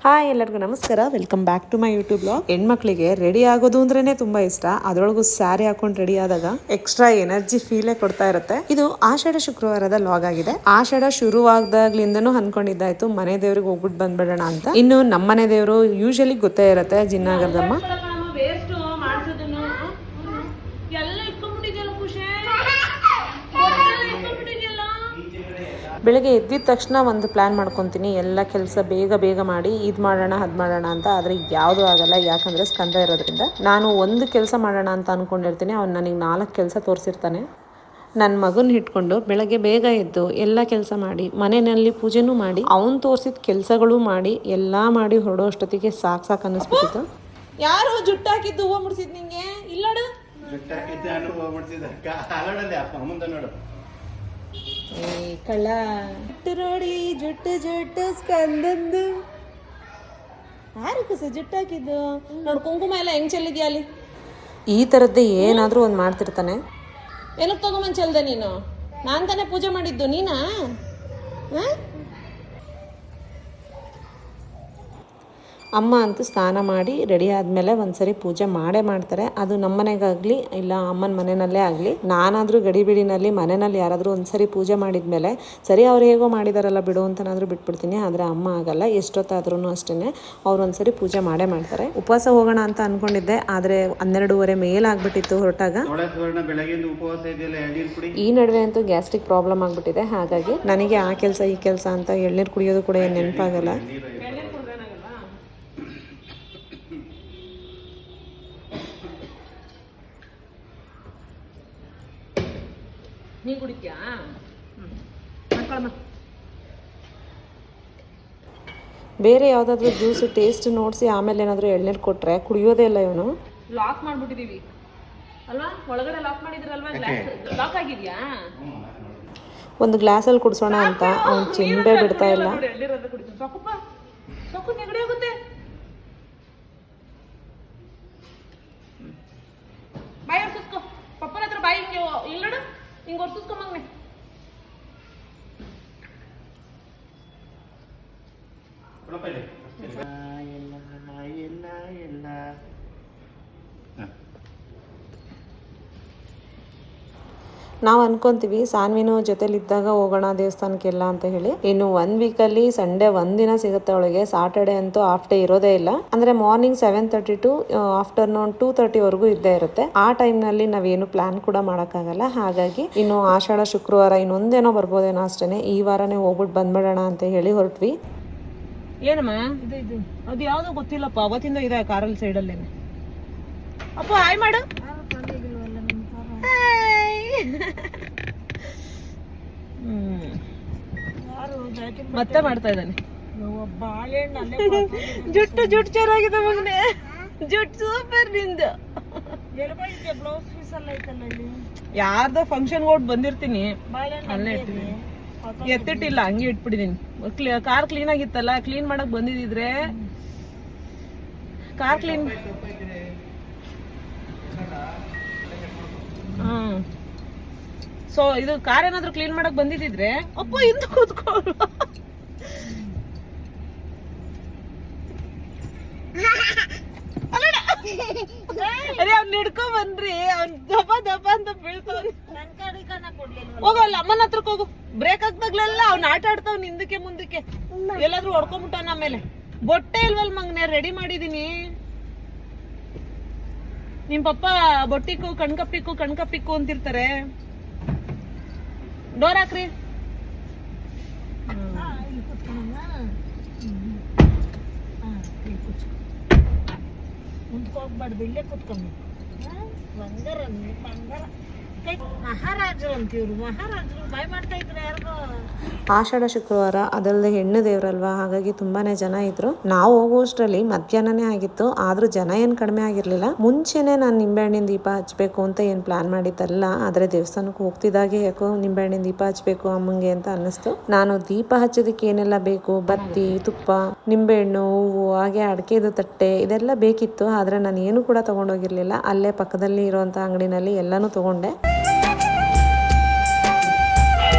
Hi ಎಲ್ಲರಿಗೂ ನಮಸ್ಕಾರ, welcome back to my YouTube blog. ಹೆಣ್ಮಕ್ಳಿಗೆ ರೆಡಿ ಆಗೋದು ಅಂದ್ರೇನೆ ತುಂಬಾ ಇಷ್ಟ. ಅದರೊಳಗೂ ಸ್ಯಾರಿ ಹಾಕೊಂಡು ರೆಡಿ ಆದಾಗ ಎಕ್ಸ್ಟ್ರಾ ಎನರ್ಜಿ ಫೀಲೇ ಕೊಡ್ತಾ ಇರುತ್ತೆ. ಇದು ಆಷಾಢ ಶುಕ್ರವಾರದ ಲಾಗ್ ಆಗಿದೆ. ಆಷಾಢ ಶುರುವಾದಾಗ್ಲಿಂದನೂ ಅನ್ಕೊಂಡಿದ್ದಾಯ್ತು ಮನೆ ದೇವ್ರಿಗೆ ಹೋಗ್ಬಿಟ್ಟು ಬಂದ್ಬಿಡೋಣ ಅಂತ. ಇನ್ನು ನಮ್ಮನೆ ದೇವರು ಯೂಶಲಿ ಗೊತ್ತೇ ಇರುತ್ತೆ, ಜಿನ್ನಾಗರದಮ್ಮ. ಬೆಳಗ್ಗೆ ಎದ್ದಿದ ತಕ್ಷಣ ಒಂದು ಪ್ಲ್ಯಾನ್ ಮಾಡ್ಕೊತೀನಿ, ಎಲ್ಲ ಕೆಲಸ ಬೇಗ ಮಾಡಿ ಇದು ಮಾಡೋಣ ಅದು ಮಾಡೋಣ ಅಂತ. ಆದರೆ ಯಾವುದೂ ಆಗಲ್ಲ, ಯಾಕಂದರೆ ಸ್ಕಂದ ಇರೋದ್ರಿಂದ. ನಾನು ಒಂದು ಕೆಲಸ ಮಾಡೋಣ ಅಂತ ಅಂದ್ಕೊಂಡಿರ್ತೀನಿ, ಅವ್ನು ನನಗೆ 4 ಕೆಲಸ ತೋರಿಸಿರ್ತಾನೆ. ನನ್ನ ಮಗನ ಇಟ್ಕೊಂಡು ಬೆಳಗ್ಗೆ ಬೇಗ ಎದ್ದು ಎಲ್ಲ ಕೆಲಸ ಮಾಡಿ, ಮನೆಯಲ್ಲಿ ಪೂಜೆನೂ ಮಾಡಿ, ಅವ್ನು ತೋರಿಸಿದ ಕೆಲಸಗಳು ಮಾಡಿ, ಎಲ್ಲ ಮಾಡಿ ಹೊರಡೋ ಅಷ್ಟೊತ್ತಿಗೆ ಸಾಕು ಅನ್ನಿಸ್ಬಿಟ್ಟಿತ್ತು. ಯಾರು ಜುಟ್ಟು ಹಾಕಿದ್ದು ಹೂವು ಮುಡಿಸಿದ್ ನಿಂಗೆ? ಇಲ್ಲೋಡು, ಜುಟ್ಟು ಹಾಕಿದ್ದು ಹೂವು ಮುಡಿಸಿದ ಅಪ್ಪ ಮುಂದೆ ನೋಡು. ಕಳ್ಳ ನೋಡಿ, ಜುಟ್ಟು ಸ್ಕಂದಂದು ಯಾರು ಜುಟ್ಟು ಹಾಕಿದ್ದು ನೋಡು. ಕುಂಕುಮ ಎಲ್ಲ ಹೆಂಗ್ ಚೆಲ್ಲಿದ್ಯಾ ಅಲ್ಲಿ? ಈ ಥರದ್ದೇ ಏನಾದರೂ ಒಂದು ಮಾಡ್ತಿರ್ತಾನೆ. ಏನಕ್ಕೆ ತಗೊಂಬಂದು ಚೆಲ್ದೆ ನೀನು? ನಾನು ತಾನೇ ಪೂಜೆ ಮಾಡಿದ್ದು, ನೀನಾ? ಅಮ್ಮ ಅಂತೂ ಸ್ನಾನ ಮಾಡಿ ರೆಡಿ ಆದಮೇಲೆ ಒಂದ್ಸರಿ ಪೂಜೆ ಮಾಡೇ ಮಾಡ್ತಾರೆ. ಅದು ನಮ್ಮ ಮನೆಗಾಗಲಿ ಇಲ್ಲ ಅಮ್ಮನ ಮನೆಯಲ್ಲೇ ಆಗಲಿ, ನಾನಾದರೂ ಗಡಿಬಿಡಿನಲ್ಲಿ ಮನೆಯಲ್ಲಿ ಯಾರಾದರೂ ಒಂದ್ಸರಿ ಪೂಜೆ ಮಾಡಿದ್ಮೇಲೆ ಸರಿ ಅವ್ರು ಹೇಗೋ ಮಾಡಿದಾರಲ್ಲ ಬಿಡು ಅಂತನಾದರೂ ಬಿಟ್ಬಿಡ್ತೀನಿ. ಆದರೆ ಅಮ್ಮ ಆಗಲ್ಲ, ಎಷ್ಟೊತ್ತಾದ್ರೂ ಅಷ್ಟೇ ಅವ್ರು ಒಂದ್ಸರಿ ಪೂಜೆ ಮಾಡೇ ಮಾಡ್ತಾರೆ. ಉಪವಾಸ ಹೋಗೋಣ ಅಂತ ಅಂದ್ಕೊಂಡಿದ್ದೆ, ಆದರೆ 12:30 ಮೇಲಾಗ್ಬಿಟ್ಟಿತ್ತು ಹೊರಟಾಗ. ಈ ನಡುವೆ ಅಂತೂ ಗ್ಯಾಸ್ಟ್ರಿಕ್ ಪ್ರಾಬ್ಲಮ್ ಆಗಿಬಿಟ್ಟಿದೆ. ಹಾಗಾಗಿ ನನಗೆ ಆ ಕೆಲಸ ಈ ಕೆಲಸ ಅಂತ ಎಳ್ನೀರು ಕುಡಿಯೋದು ಕೂಡ ಏನು ನೆನಪಾಗಲ್ಲ. ನೀ ಕುಡಿತ್ಯಾ? ಬೇರೆ ಯಾವುದಾದ್ರೂ ಜ್ಯೂಸ್ ಟೇಸ್ಟ್ ನೋಡಿಸಿ ಆಮೇಲೆ ಏನಾದರೂ ಎಳ್ನೀರು ಕೊಟ್ಟರೆ ಕುಡಿಯೋದೇ ಇಲ್ಲ ಇವನು. ಲಾಕ್ ಮಾಡ್ಬಿಟ್ಟಿದೀವಿ ಅಲ್ವಾ, ಒಳಗಡೆ ಲಾಕ್ ಮಾಡಿದ್ರಲ್ವಾ, ಲಾಕ್ ಆಗಿದ್ಯಾ? ಒಂದು ಗ್ಲಾಸಲ್ಲಿ ಕುಡಿಸೋಣ ಅಂತ ಅವ್ನು ಚಿಂಬೆ ಬಿಡ್ತಾ ಇಲ್ಲ. ಬಾಯಿ ಹೊರ್ಸಿಸ್ಕೊ, ಪಪ್ಪನ ಹತ್ರ ಬಾಯಿ ಇಲ್ಲಡು, ಹಿಂಗೆ ಹೊರ್ಸಿಸ್ಕೊಂಬಂಗ್ನೆ. ನಾವು ಅನ್ಕೊಂತೀವಿ ಸಾನ್ವಿನೂ ಜೊತೆಲಿದ್ದಾಗ ಹೋಗೋಣ ದೇವಸ್ಥಾನಕ್ಕೆಲ್ಲ ಅಂತ ಹೇಳಿ. ಇನ್ನು 1 ವೀಕಲ್ಲಿ ಸಂಡೇ ಒಂದಿನ ಸಿಗುತ್ತೆ ಅವಳಿಗೆ. ಸಾಟರ್ಡೆ ಅಂತೂ ಹಾಫ್ ಡೇ ಇರೋದೇ ಇಲ್ಲ. ಅಂದ್ರೆ ಮಾರ್ನಿಂಗ್ 7:30 ಟು ಆಫ್ಟರ್ನೂನ್ 2:30 ಇದ್ದೇ ಇರುತ್ತೆ. ಆ ಟೈಮ್ನಲ್ಲಿ ನಾವೇನು ಪ್ಲಾನ್ ಕೂಡ ಮಾಡೋಕ್ಕಾಗಲ್ಲ. ಹಾಗಾಗಿ ಇನ್ನು ಆಷಾಢ ಶುಕ್ರವಾರ ಇನ್ನೊಂದೇನೋ ಬರ್ಬೋದೇನೋ ಅಷ್ಟೇ. ಈ ವಾರನೇ ಹೋಗ್ಬಿಟ್ಟು ಬಂದ್ಬಿಡೋಣ ಅಂತ ಹೇಳಿ ಹೊರಟ್ವಿ. ಏನಮ್ಮ ಇದು ಅದು ಯಾವುದೋ ಗೊತ್ತಿಲ್ಲಪ್ಪ, ಅವತ್ತಿಂದ ಇದೆ ಕಾರಲ್ಲಿ ಸೈಡಲ್ಲೇನೆ. ಅಪ್ಪ ಹಾಯ್ ಮಾಡು. ಮತ್ತೆ ಮಾಡ್ತಾ ಇದ್ದಾನೆ. ಜುಟ್ಟು ಚೆನ್ನಾಗಿದೆ ಮಗನೆ, ಜುಟ್ಟು ಸೂಪರ್ ನಿಂದು. ಯಾರ್ದೋ ಫಂಕ್ಷನ್ ಹೋಗಿ ಬಂದಿರ್ತೀನಿ, ಅಲ್ಲೇ ಇರ್ತೀನಿ, ಎತ್ತಿಟ್ಟಿಲ್ಲ ಹಂಗೆ ಇಟ್ಬಿಟ್ಟಿದೀನಿ. ಕಾರ್ ಕ್ಲೀನ್ ಆಗಿತ್ತಲ್ಲ, ಕ್ಲೀನ್ ಮಾಡಕ್ ಬಂದಿದ್ರೆ ಕಾರ್ ಕ್ಲೀನ್. ಸೊ ಇದು ಕಾರ್ ಏನಾದ್ರು ಕ್ಲೀನ್ ಮಾಡಕ್ ಬಂದಿದ್ರೆ ಅಪ್ಪ ಹಿಂದೆ ಕೂತ್ಕೊಳ್ಳ. ಅರೆ ಅವ್ನ ಹಿಡ್ಕೊ ಬನ್ರಿ, ಅವ್ನ್ ದಪ ಅಂತ ಬೀಳ್ತಾವ. ಹೋಗಲ್ಲ ಅಮ್ಮನ ಹತ್ರಕ್ ಹೋಗು. ಬ್ರೇಕ್ ಹಾಕ್ದಾಗ್ಲೆಲ್ಲ ಅವ್ನ ಆಟ ಆಡ್ತಾವ್ ಹಿಂದಕ್ಕೆ ಮುಂದಕ್ಕೆ. ಎಲ್ಲಾದ್ರೂ ಹೊಡ್ಕೊಂಡ್ಬಿಟ್ಟಾನ. ಆಮೇಲೆ ಬೊಟ್ಟೆ ಇಲ್ವಲ್ ಮಗನೆ, ರೆಡಿ ಮಾಡಿದೀನಿ. ನಿಮ್ ಪಪ್ಪ ಬೊಟ್ಟಿಕ್ಕು ಕಣ್ಕಪ್ಪಿಕ್ಕು ಅಂತಿರ್ತಾರೆ. ಡೋರ್ ಹಾಕ್ರಿ. ಮುಂದ್ಕೋಗ್ಬಾರ್ದು, ಇಲ್ಲೇ ಕುತ್ಕೊಂಡು. ಬಂಗಾರ ಮಹಾರಾಜರು ಅಂತೀವ್ರು, ಮಹಾರಾಜರು ಬಾಯ್ ಮಾಡ್ತಾ ಇದ್ರು ಯಾರಿಗೋ. ಆಷಾಢ ಶುಕ್ರವಾರ ಅದಲ್ಲದೆ ಹೆಣ್ಣು ದೇವ್ರಲ್ವಾ, ಹಾಗಾಗಿ ತುಂಬಾನೇ ಜನ ಇದ್ರು. ನಾವು ಹೋಗುವಷ್ಟರಲ್ಲಿ ಮಧ್ಯಾಹ್ನನೇ ಆಗಿತ್ತು. ಆದ್ರೂ ಜನ ಏನ್ ಕಡಿಮೆ ಆಗಿರ್ಲಿಲ್ಲ. ಮುಂಚೆನೆ ನಾನು ನಿಂಬೆಹಣ್ಣಿನ ದೀಪ ಹಚ್ಬೇಕು ಅಂತ ಏನ್ ಪ್ಲಾನ್ ಮಾಡಿದ್ದಲ್ಲ, ಆದ್ರೆ ದೇವಸ್ಥಾನಕ್ಕೆ ಹೋಗ್ತಿದ್ದಾಗೆ ಯಾಕೋ ನಿಂಬೆಹಣ್ಣಿನ ದೀಪ ಹಚ್ಬೇಕು ಅಮ್ಮಂಗೆ ಅಂತ ಅನ್ನಿಸ್ತು. ನಾನು ದೀಪ ಹಚ್ಚೋದಕ್ಕೆ ಏನೆಲ್ಲ ಬೇಕು, ಬತ್ತಿ, ತುಪ್ಪ, ನಿಂಬೆಹಣ್ಣು, ಹೂವು, ಹಾಗೆ ಅಡಿಕೆದು ತಟ್ಟೆ ಇದೆಲ್ಲ ಬೇಕಿತ್ತು. ಆದ್ರೆ ನಾನು ಏನು ಕೂಡ ತಗೊಂಡೋಗಿರ್ಲಿಲ್ಲ. ಅಲ್ಲೇ ಪಕ್ಕದಲ್ಲಿ ಇರುವಂತ ಅಂಗಡಿನಲ್ಲಿ ಎಲ್ಲಾನು ತಗೊಂಡೆ.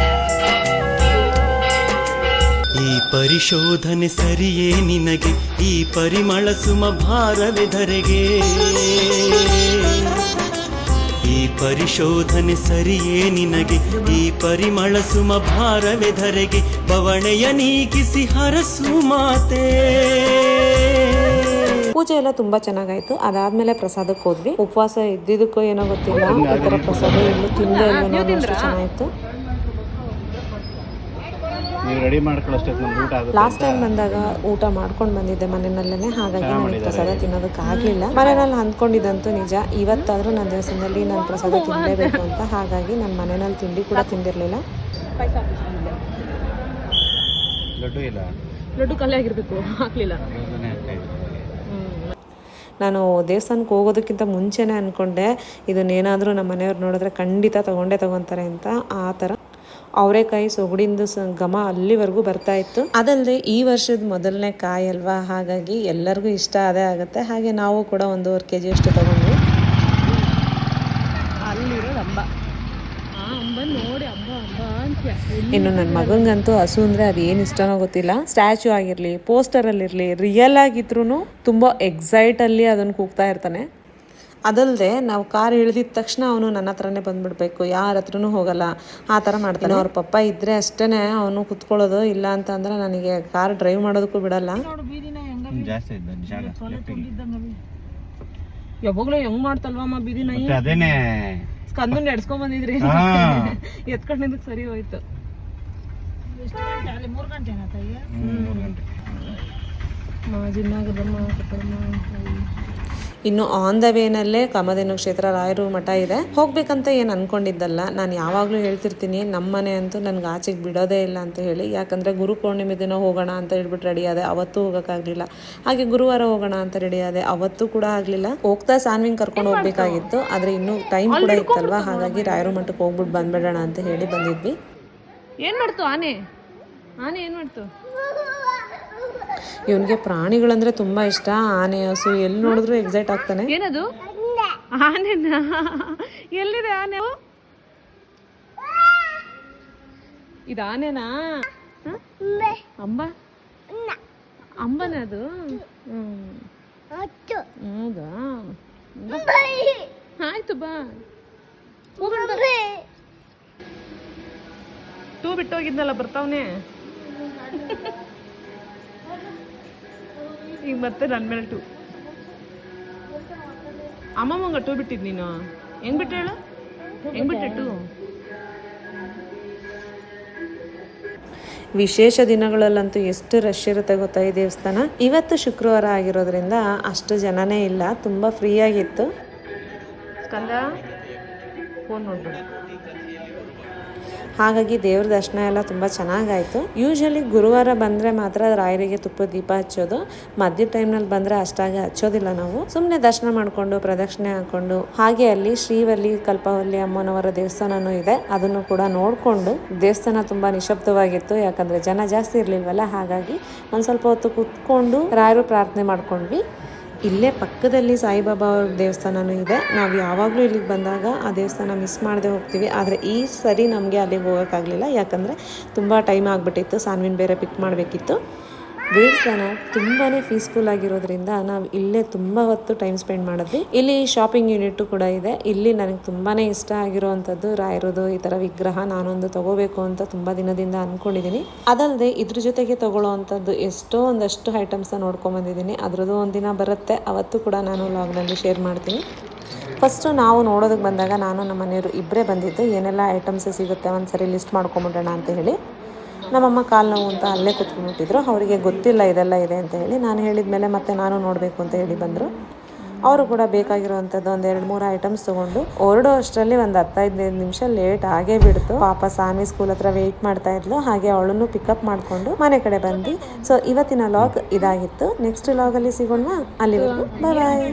ಈ ಪರಿಶೋಧನೆ ಸರಿಯೇ ನಿನಗೆ, ಈ ಪರಿಮಳ ಸುಮ ಭಾರವೇ ಧರೆಗೆ. ಈ ಪರಿಶೋಧನೆ ಸರಿಯೇ ನಿನಗೆ, ಈ ಪರಿಮಳ ಸುಮ ಭಾರವೇ ಧರೆಗೆ. ಬವಣೆಯ ನೀಗಿಸಿ ಹರಸು ಮಾತೆ. ಪೂಜೆ ಎಲ್ಲ ತುಂಬಾ ಚೆನ್ನಾಗಾಯ್ತು. ಅದಾದ್ಮೇಲೆ ಪ್ರಸಾದಕ್ಕೆ ಹೋದ್ವಿ. ಉಪವಾಸ ಇದ್ದಿದ್ದಕ್ಕೋ ಏನೋ ಗೊತ್ತಿಲ್ಲ, ಈ ತರ ಪ್ರಸಾದ ಎಲ್ಲೂ ತಿಂದೆ ಇಲ್ಲ ನಾನು, ಅಷ್ಟು ಚೆನ್ನಾಗಿತ್ತು. ಲಾಸ್ಟ್ ಟೈಮ್ ಬಂದಾಗ ಊಟ ಮಾಡ್ಕೊಂಡು ಬಂದಿದ್ದೆ ಮನೆಯಲ್ಲೇ, ಹಾಗಾಗಿ ನನಗೆ ಪ್ರಸಾದ ತಿನ್ನೋದಕ್ಕೆ ಆಗ್ಲಿಲ್ಲ. ಮನೆಯಲ್ಲಿ ಅಂದ್ಕೊಂಡಿದ್ದಂತೂ ನಿಜ, ಇವತ್ತಾದ್ರೂ ನನ್ನ ದೇವಸ್ಥಾನದಲ್ಲಿ ನಾನು ಪ್ರಸಾದ ತಿನ್ನಲೇಬೇಕು ಅಂತ. ಹಾಗಾಗಿ ನನ್ನ ಮನೆಯಲ್ಲಿ ತಿಂಡಿ ಕೂಡ ತಿಂದಿರಲಿಲ್ಲ. ಲಡ್ಡು ಖಾಲಿ ಆಗಿರ್ಬೇಕು, ಹಾಕ್ಲಿಲ್ಲ. ನಾನು ದೇವಸ್ಥಾನಕ್ಕೆ ಹೋಗೋದಕ್ಕಿಂತ ಮುಂಚೆನೇ ಅಂದ್ಕೊಂಡೆ ಇದನ್ನೇನಾದರೂ ನಮ್ಮ ಮನೆಯವ್ರು ನೋಡಿದ್ರೆ ಖಂಡಿತ ತಗೊತಾರೆ ಅಂತ. ಆ ಥರ ಅವರೆಕಾಯಿ ಸೊಗಡಿಂದು ಘಮ ಅಲ್ಲಿವರೆಗೂ ಬರ್ತಾ ಇತ್ತು. ಅದಲ್ಲದೆ ಈ ವರ್ಷದ ಮೊದಲನೇ ಕಾಯಿ ಅಲ್ವಾ, ಹಾಗಾಗಿ ಎಲ್ಲರಿಗೂ ಇಷ್ಟ ಅದೇ ಆಗುತ್ತೆ. ಹಾಗೆ ನಾವು ಕೂಡ 1.5 kg ಅಷ್ಟು ತಗೊಂಡ್ವಿ. ಅಲ್ಲಿರೋದು ಹಬ್ಬ, ಆ ಹಬ್ಬ ನೋಡಿ ಹಬ್ಬ ಹಬ್ಬ ಅಂತ. ಇನ್ನು ನನ್ನ ಮಗಂಗಂತೂ ಹಸು ಅಂದರೆ ಅದು ಏನು ಇಷ್ಟನೋ ಗೊತ್ತಿಲ್ಲ. ಸ್ಟ್ಯಾಚು ಆಗಿರಲಿ, ಪೋಸ್ಟರಲ್ಲಿರಲಿ, ರಿಯಲ್ ಆಗಿದ್ರೂ ತುಂಬ ಎಕ್ಸೈಟಲ್ಲಿ ಅದನ್ನು ಕೂಗ್ತಾ ಇರ್ತಾನೆ. ಅದಲ್ಲದೆ ನಾವು ಕಾರ್ ಇಳಿದಿದ ತಕ್ಷಣ ಅವನು ನನ್ನ ಹತ್ರನೇ ಬಂದ್ಬಿಡ್ಬೇಕು, ಯಾರ ಹತ್ರನೂ ಹೋಗಲ್ಲ, ಆ ಥರ ಮಾಡ್ತಾನೆ. ಅವ್ರ ಪಪ್ಪ ಇದ್ದರೆ ಅಷ್ಟೇ ಅವನು ಕುತ್ಕೊಳ್ಳೋದು, ಇಲ್ಲ ಅಂತಂದರೆ ನನಗೆ ಕಾರ್ ಡ್ರೈವ್ ಮಾಡೋದಕ್ಕೂ ಬಿಡಲ್ಲ. ಯಾವಾಗಲೂ ಹೆಂಗ್ ಮಾಡ್ತಲ್ವಮ್ಮ ಬೀದಿ ನಾಯಿ, ಸ್ಕಂದನ್ ನಡ್ಸ್ಕೊಂಡ್ ಬಂದಿದ್ರಿ, ಎತ್ಕೊಂಡಿದ್ದಕ್ಕೆ ಸರಿ ಹೋಯ್ತು. 3 ಗಂಟೆ ಇನ್ನು ಆನ್ ದ ವೇನಲ್ಲೇ ಕಾಮಧೇನು ಕ್ಷೇತ್ರ ರಾಯರು ಮಠ ಇದೆ. ಹೋಗ್ಬೇಕಂತ ಏನು ಅನ್ಕೊಂಡಿದ್ದಲ್ಲ. ನಾನು ಯಾವಾಗಲೂ ಹೇಳ್ತಿರ್ತೀನಿ ನಮ್ಮ ಮನೆ ಅಂತೂ ನನಗೆ ಆಚೆಗೆ ಬಿಡೋದೇ ಇಲ್ಲ ಅಂತ ಹೇಳಿ. ಯಾಕಂದರೆ ಗುರು ಪೌರ್ಣಿಮೆ ದಿನ ಹೋಗೋಣ ಅಂತ ಹೇಳ್ಬಿಟ್ಟು ರೆಡಿ ಆದೆ, ಅವತ್ತೂ ಹೋಗೋಕ್ಕಾಗಲಿಲ್ಲ. ಹಾಗೆ ಗುರುವಾರ ಹೋಗೋಣ ಅಂತ ರೆಡಿ ಆದೆ, ಅವತ್ತೂ ಕೂಡ ಆಗಲಿಲ್ಲ. ಹೋಗ್ತಾ ಸಾನ್ವಿಂಗ್ ಕರ್ಕೊಂಡು ಹೋಗ್ಬೇಕಾಗಿತ್ತು, ಆದರೆ ಇನ್ನೂ ಟೈಮ್ ಕೂಡ ಇತ್ತಲ್ವ, ಹಾಗಾಗಿ ರಾಯರು ಮಠಕ್ಕೆ ಹೋಗ್ಬಿಟ್ಟು ಬಂದ್ಬಿಡೋಣ ಅಂತ ಹೇಳಿ ಬಂದಿದ್ವಿ. ಏನು ಮಾಡ್ತು ಆನೆ? ಆನೆ ಏನು ಮಾಡ್ತು? ಇವನಿಗೆ ಪ್ರಾಣಿಗಳಂದ್ರೆ ತುಂಬಾ ಇಷ್ಟ. ಆನೆ, ಹಸು ಎಲ್ಲಿ ನೋಡಿದ್ರು ಎಕ್ಸೈಟ್ ಆಗ್ತಾನೆ. ಏನದು? ಆನೆನ? ಎಲ್ಲಿದೆ ಆನೆ? ಇದು ಆನೆನಾ? ಅಂಬ ಅಂಬನೇ ಅದು? ಹೌದಾ, ಆಯ್ತು ಬಾ ಹೋಗೋಣ. ಟೂ ಬಿಟ್ಟೋಗಿದ್ನಲ್ಲ, ಬರ್ತಾವನೆ ಈಗ ಮತ್ತೆ ನನ್ನ ಮೇಲೆ 2. ಅಮ್ಮಮ್ಮಂಗ 2 ಬಿಟ್ಟಿದ್ ನೀನು. ಹೆಂಗ್ ಬಿಟ್ಟು ಹೇಳು, ಹೆಂಗ್ ಬಿಟ್ಟೆ 2? ವಿಶೇಷ ದಿನಗಳಲ್ಲಂತೂ ಎಷ್ಟು ರಶ್ ಇರುತ್ತೆ ಗೊತ್ತಾ ಈ ದೇವಸ್ಥಾನ. ಇವತ್ತು ಶುಕ್ರವಾರ ಆಗಿರೋದ್ರಿಂದ ಅಷ್ಟು ಜನನೇ ಇಲ್ಲ, ತುಂಬ ಫ್ರೀ ಆಗಿತ್ತು. ಸ್ಕಂದ ಫೋನ್ ನೋಡ್ಬೇಡ. ಹಾಗಾಗಿ ದೇವ್ರ ದರ್ಶನ ಎಲ್ಲ ತುಂಬ ಚೆನ್ನಾಗಾಯಿತು. ಯೂಶ್ವಲಿ ಗುರುವಾರ ಬಂದರೆ ಮಾತ್ರ ರಾಯರಿಗೆ ತುಪ್ಪದ ದೀಪ ಹಚ್ಚೋದು. ಮಧ್ಯ ಟೈಮ್ನಲ್ಲಿ ಬಂದರೆ ಅಷ್ಟಾಗಿ ಹಚ್ಚೋದಿಲ್ಲ ನಾವು. ಸುಮ್ಮನೆ ದರ್ಶನ ಮಾಡಿಕೊಂಡು ಪ್ರದಕ್ಷಿಣೆ ಹಾಕ್ಕೊಂಡು, ಹಾಗೆ ಅಲ್ಲಿ ಶ್ರೀವಲ್ಲಿ ಕಲ್ಪವಲ್ಲಿ ಅಮ್ಮನವರ ದೇವಸ್ಥಾನನೂ ಇದೆ, ಅದನ್ನು ಕೂಡ ನೋಡಿಕೊಂಡು. ದೇವಸ್ಥಾನ ತುಂಬ ನಿಶಬ್ದವಾಗಿತ್ತು, ಯಾಕಂದರೆ ಜನ ಜಾಸ್ತಿ ಇರಲಿಲ್ವಲ್ಲ. ಹಾಗಾಗಿ ಒಂದು ಸ್ವಲ್ಪ ಹೊತ್ತು ಕೂತ್ಕೊಂಡು ರಾಯರು ಪ್ರಾರ್ಥನೆ ಮಾಡ್ಕೊಂಡ್ವಿ. ಇಲ್ಲೇ ಪಕ್ಕದಲ್ಲಿ ಸಾಯಿಬಾಬಾ ಅವ್ರ ದೇವಸ್ಥಾನನೂ ಇದೆ. ನಾವು ಯಾವಾಗಲೂ ಇಲ್ಲಿಗೆ ಬಂದಾಗ ಆ ದೇವಸ್ಥಾನ ಮಿಸ್ ಮಾಡದೆ ಹೋಗ್ತೀವಿ. ಆದರೆ ಈ ಸರಿ ನಮಗೆ ಅಲ್ಲಿಗೆ ಹೋಗೋಕ್ಕಾಗಲಿಲ್ಲ, ಯಾಕಂದರೆ ತುಂಬ ಟೈಮ್ ಆಗಿಬಿಟ್ಟಿತ್ತು. ಸಾನ್ವಿನ್ ಬೇರೆ ಪಿಕ್ ಮಾಡಬೇಕಿತ್ತು. ದೇವಸ್ಥಾನ ತುಂಬಾ ಪೀಸ್ಫುಲ್ ಆಗಿರೋದ್ರಿಂದ ನಾವು ಇಲ್ಲೇ ತುಂಬ ಹೊತ್ತು ಟೈಮ್ ಸ್ಪೆಂಡ್ ಮಾಡಿದ್ವಿ. ಇಲ್ಲಿ ಶಾಪಿಂಗ್ ಯೂನಿಟ್ ಕೂಡ ಇದೆ. ಇಲ್ಲಿ ನನಗೆ ತುಂಬಾ ಇಷ್ಟ ಆಗಿರೋವಂಥದ್ದು ರಾಯರದು ಈ ಥರ ವಿಗ್ರಹ ನಾನೊಂದು ತಗೋಬೇಕು ಅಂತ ತುಂಬ ದಿನದಿಂದ ಅಂದ್ಕೊಂಡಿದ್ದೀನಿ. ಅದಲ್ಲದೆ ಇದ್ರ ಜೊತೆಗೆ ತಗೊಳ್ಳೋವಂಥದ್ದು ಎಷ್ಟೋ ಒಂದಷ್ಟು ಐಟಮ್ಸ್ನ ನೋಡ್ಕೊಂಬಂದಿದ್ದೀನಿ. ಅದರದ್ದು ಒಂದಿನ ಬರುತ್ತೆ, ಅವತ್ತು ಕೂಡ ನಾನು ವ್ಲಾಗ್ನಲ್ಲಿ ಶೇರ್ ಮಾಡ್ತೀನಿ. ಫಸ್ಟು ನಾವು ನೋಡೋದಕ್ಕೆ ಬಂದಾಗ ನಾನು ನಮ್ಮ ಮನೆಯವರು ಇಬ್ಬರೇ ಬಂದಿದ್ದು. ಏನೆಲ್ಲ ಐಟಮ್ಸ್ ಸಿಗುತ್ತೆ ಒಂದ್ಸರಿ ಲಿಸ್ಟ್ ಮಾಡ್ಕೊಂಬಿಡೋಣ ಅಂತ ಹೇಳಿ. ನಮ್ಮಮ್ಮ ಕಾಲು ನೋವು ಅಂತ ಅಲ್ಲೇ ಕೂತ್ಕೊಂಡ್ಬಿಟ್ಟಿದ್ರು. ಅವರಿಗೆ ಗೊತ್ತಿಲ್ಲ ಇದೆಲ್ಲ ಇದೆ ಅಂತ ಹೇಳಿ. ನಾನು ಹೇಳಿದ ಮೇಲೆ ಮತ್ತೆ ನಾನು ನೋಡಬೇಕು ಅಂತ ಹೇಳಿ ಬಂದರು. ಅವರು ಕೂಡ ಬೇಕಾಗಿರುವಂಥದ್ದು 1-2-3 ಐಟಮ್ಸ್ ತೊಗೊಂಡು ಹೊರಡೋ ಅಷ್ಟರಲ್ಲಿ ಒಂದು 10-15 ನಿಮಿಷ ಲೇಟ್ ಆಗೇ ಬಿಡ್ತು. ಪಾಪ ಸಾನ್ವಿ ಸ್ಕೂಲ್ ಹತ್ರ ವೆಯ್ಟ್ ಮಾಡ್ತಾ ಇದ್ಲು. ಹಾಗೆ ಅವಳನ್ನು ಪಿಕಪ್ ಮಾಡಿಕೊಂಡು ಮನೆ ಕಡೆ ಬಂದ್ವಿ. ಸೊ ಇವತ್ತಿನ ಲಾಗ್ ಇದಾಗಿತ್ತು. ನೆಕ್ಸ್ಟ್ ಲಾಗಲ್ಲಿ ಸಿಗೋಣ. ಅಲ್ಲಿವರೆಗೂ ಬಾಯ್ ಬಾಯ್.